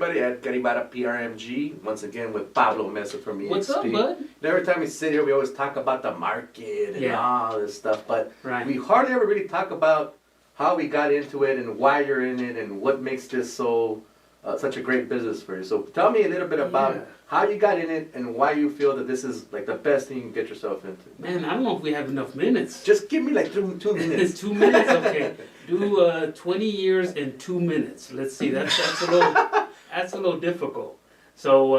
everybody? At Caribara PRMG, once again with Pablo Meza from EXP. What's up, bud? And every time we sit here, we always talk about the market and all this stuff, but we hardly ever really talk about how we got into it and why you're in it and what makes this so such a great business for you. So tell me a little bit about how you got in it and why you feel that this is like the best thing you can get yourself into. Man, I don't know if we have enough minutes. Just give me like 2 minutes. 2 minutes, okay. Do 20 years in 2 minutes. Let's see. That's a little difficult. So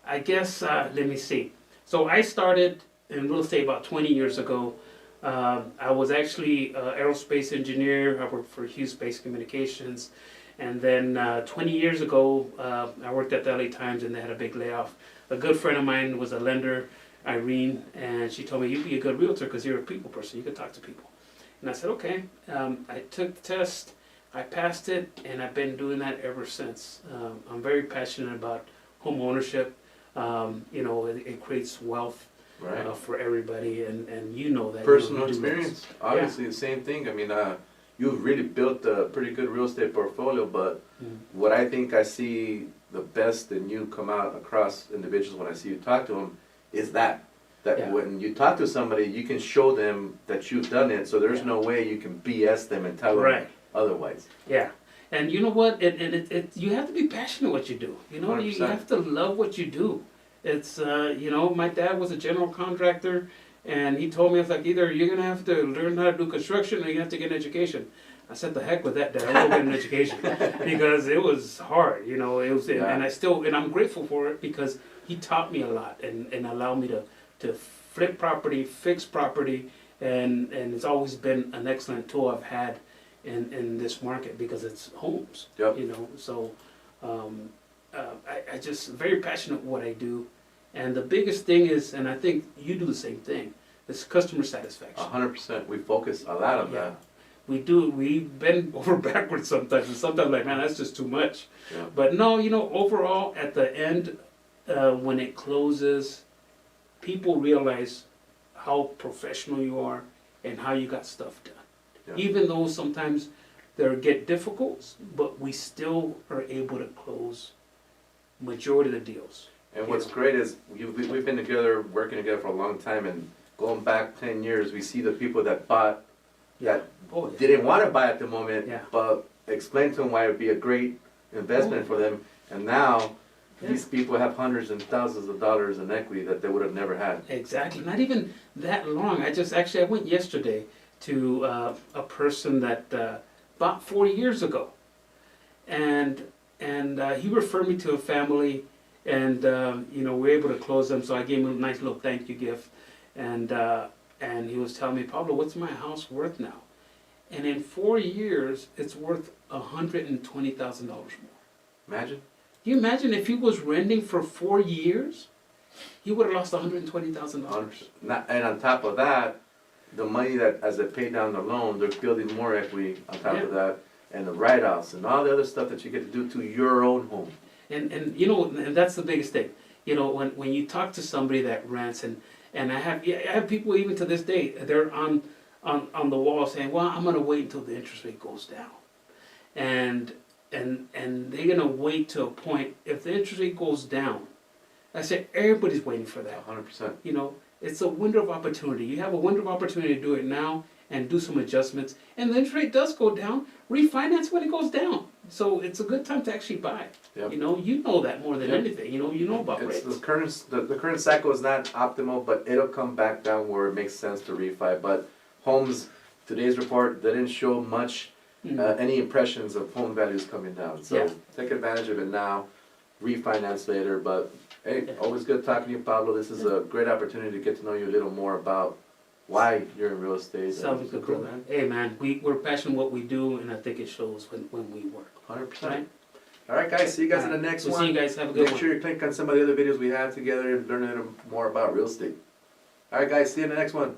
I guess let me see. So I started in real estate about 20 years ago. I was actually an aerospace engineer. I worked for Hughes Space Communications. And then 20 years ago, I worked at the LA Times and they had a big layoff. A good friend of mine was a lender, Irene, and she told me, you'd be a good realtor because you're a people person. You could talk to people. And I said, okay. I took the test, I passed it, and I've been doing that ever since. I'm very passionate about home ownership. You know, it creates wealth for everybody, and you know that. Personal experience, obviously the same thing. I mean, you've really built a pretty good real estate portfolio, but what I think I see the best in you come out across individuals when I see you talk to them is that when you talk to somebody, you can show them that you've done it, so there's no way you can BS them and tell them otherwise. Yeah, and you know what? You have to be passionate what you do. You know, you have to love what you do. It's you know, my dad was a general contractor. And he told me, it's like, either you're going to have to learn how to do construction or you're going to have to get an education. I said, the heck with that, Dad. I'm going to get an education. Because it was hard, you know. It was, and I'm grateful for it because he taught me a lot and allowed me to flip property, fix property. And it's always been an excellent tool I've had in this market because it's homes, you know. So I just very passionate what I do. And the biggest thing is, and I think you do the same thing, is customer satisfaction. 100%. We focus a lot on that. We do. We bend over backwards sometimes, and sometimes like, man, that's just too much. Yeah. But no, you know, overall, at the end, when it closes, people realize how professional you are and how you got stuff done. Yeah. Even though sometimes they get difficult, but we still are able to close majority of the deals. And what's great is we've been together, working together for a long time, and going back 10 years, we see the people that bought, that didn't want to buy at the moment, but explain to them why it would be a great investment for them. And now, these people have hundreds and thousands of dollars in equity that they would have never had. Exactly. Not even that long. I went yesterday to a person that bought 4 years ago. And he referred me to a family. And you know, we were able to close them, so I gave him a nice little thank you gift. And he was telling me, Pablo, what's my house worth now? And in 4 years, it's worth $120,000 more. Imagine. Can you imagine if he was renting for 4 years? He would have lost $120,000. And on top of that, the money that, as they pay down the loan, they're building more equity on top of that, and the write-offs and all the other stuff that you get to do to your own home. And you know, and that's the biggest thing. You know, when you talk to somebody that rents, and I have people even to this day, they're on the wall saying, well, I'm gonna wait until the interest rate goes down. And they're gonna wait to a point, if the interest rate goes down, I said everybody's waiting for that. 100%. You know, it's a window of opportunity. You have a window of opportunity to do it now and do some adjustments. And the interest rate does go down, refinance when it goes down. So it's a good time to actually buy. Yep. You know that more than anything. You know about rates. The current cycle is not optimal, but it'll come back down where it makes sense to refi. But homes, today's report didn't show much, any impressions of home values coming down. So take advantage of it now, refinance later. But hey, always good talking to you, Pablo. This is a great opportunity to get to know you a little more about why you're in real estate. Sounds good, man. Hey, man, we're passionate what we do, and I think it shows when we work. 100%. Right? All right, guys. See you guys in the next one. See you guys. Have a good one. Make sure you click on some of the other videos we have together and learn a little more about real estate. All right, guys. See you in the next one.